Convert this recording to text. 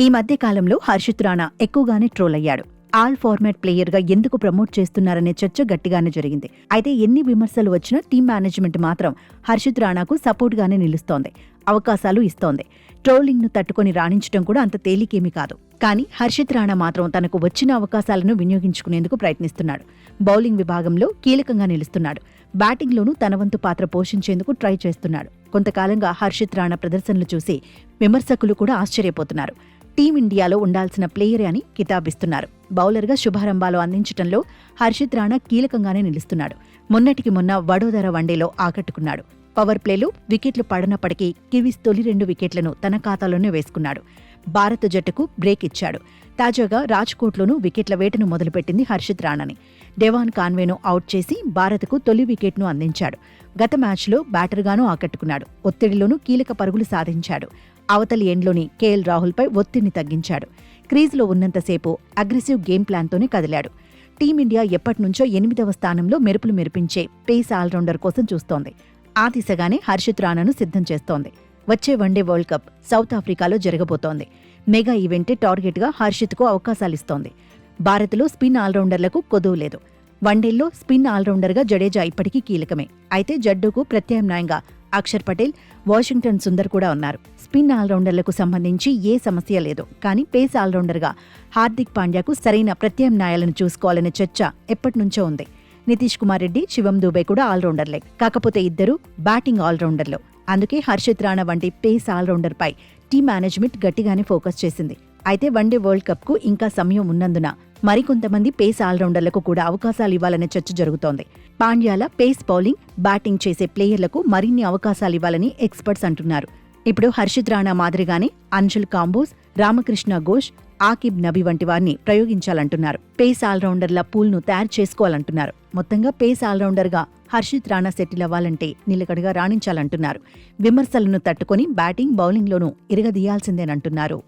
ఈ మధ్య కాలంలో హర్షిత్ రాణా ఎక్కువగానే ట్రోల్ అయ్యాడు. ఆల్ ఫార్మాట్ ప్లేయర్గా ఎందుకు ప్రమోట్ చేస్తున్నారనే చర్చ గట్టిగానే జరిగింది. అయితే ఎన్ని విమర్శలు వచ్చినా టీం మేనేజ్మెంట్ మాత్రం హర్షిత్ రాణాకు సపోర్ట్గానే నిలుస్తోంది, అవకాశాలు ఇస్తోంది. ట్రోలింగ్ను తట్టుకొని రాణించడం కూడా అంత తేలికేమీ కాదు. కానీ హర్షిత్ రాణా మాత్రం తనకు వచ్చిన అవకాశాలను వినియోగించుకునేందుకు ప్రయత్నిస్తున్నాడు. బౌలింగ్ విభాగంలో కీలకంగా నిలుస్తున్నాడు. బ్యాటింగ్లోనూ తన వంతు పాత్ర పోషించేందుకు ట్రై చేస్తున్నాడు. కొంతకాలంగా హర్షిత్ రాణా ప్రదర్శనలు చూసి విమర్శకులు కూడా ఆశ్చర్యపోతున్నారు. టీమిండియాలో ఉండాల్సిన ప్లేయరే అని కితాబిస్తున్నారు. బౌలర్గా శుభారంభాలు అందించడంలో హర్షిత్ రాణా కీలకంగానే నిలుస్తున్నాడు. మొన్నటికి మొన్న వడోదర వన్డేలో ఆకట్టుకున్నాడు. పవర్ ప్లేలో వికెట్లు పడనప్పటికీ కివీస్ తొలి 2 వికెట్లను తన ఖాతాలోనే వేసుకున్నాడు. భారత జట్టుకు బ్రేక్ ఇచ్చాడు. తాజాగా రాజ్కోట్లోనూ వికెట్ల వేటను మొదలుపెట్టింది హర్షిత్ రాణాని. డెవాన్ కాన్వేను అవుట్ చేసి భారత్కు తొలి వికెట్ను అందించాడు. గత మ్యాచ్లో బ్యాటర్గానూ ఆకట్టుకున్నాడు. ఒత్తిడిలోనూ కీలక పరుగులు సాధించాడు. అవతలి ఎండ్లోని కేఎల్ రాహుల్పై ఒత్తిడిని తగ్గించాడు. క్రీజ్లో ఉన్నంతసేపు అగ్రెసివ్ గేమ్ ప్లాన్తోనే కదిలాడు. టీమిండియా ఎప్పటినుంచో 8వ స్థానంలో మెరుపులు మెరిపించే పేస్ ఆల్రౌండర్ కోసం చూస్తోంది. ఆ దిశగానే హర్షిత్ రాణాను సిద్ధం చేస్తోంది. వచ్చే వన్డే వరల్డ్ కప్ సౌత్ ఆఫ్రికాలో జరగబోతోంది. మెగా ఈవెంటే టార్గెట్గా హర్షిత్కు అవకాశాలిస్తోంది. భారత్లో స్పిన్ ఆల్రౌండర్లకు కొదువు లేదు. వన్డేల్లో స్పిన్ ఆల్రౌండర్గా జడేజా ఇప్పటికీ కీలకమే. అయితే జడ్డూకు ప్రత్యామ్నాయంగా అక్షర్ పటేల్, వాషింగ్టన్ సుందర్ కూడా ఉన్నారు. స్పిన్ ఆల్రౌండర్లకు సంబంధించి ఏ సమస్య లేదు. కానీ పేస్ ఆల్రౌండర్గా హార్దిక్ పాండ్యాకు సరైన ప్రత్యామ్నాయాలను చూసుకోవాలనే చర్చ ఎప్పటినుంచో ఉంది. నితీష్ కుమార్ రెడ్డి, శివం దూబే కూడా ఆల్రౌండర్లే. కాకపోతే ఇద్దరు బ్యాటింగ్ ఆల్రౌండర్లు. అందుకే హర్షిత్ రాణా వంటి పేస్ ఆల్రౌండర్పై టీం మేనేజ్మెంట్ గట్టిగానే ఫోకస్ చేసింది. అయితే వన్డే వరల్డ్ కప్కు ఇంకా సమయం ఉన్నందున మరికొంతమంది పేస్ ఆల్రౌండర్లకు కూడా అవకాశాలు ఇవ్వాలనే చర్చ జరుగుతోంది. పాండ్యాల పేస్ బౌలింగ్, బ్యాటింగ్ చేసే ప్లేయర్లకు మరిన్ని అవకాశాలు ఇవ్వాలని ఎక్స్పర్ట్స్ అంటున్నారు. ఇప్పుడు హర్షిత్ రాణా మాదిరిగానే అంజుల్ కాంబోజ్, రామకృష్ణ ఘోష్, ఆకిబ్ నబీ వంటి వారిని ప్రయోగించాలంటున్నారు. పేస్ ఆల్రౌండర్ల పూల్ను తయారు చేసుకోవాలంటున్నారు. మొత్తంగా పేస్ ఆల్రౌండర్గా హర్షిత్ రాణా సెటిల్ అవ్వాలంటే నిలకడగా రాణించాలంటున్నారు. విమర్శలను తట్టుకొని బ్యాటింగ్, బౌలింగ్లోనూ ఇరగదీయాల్సిందేనంటున్నారు.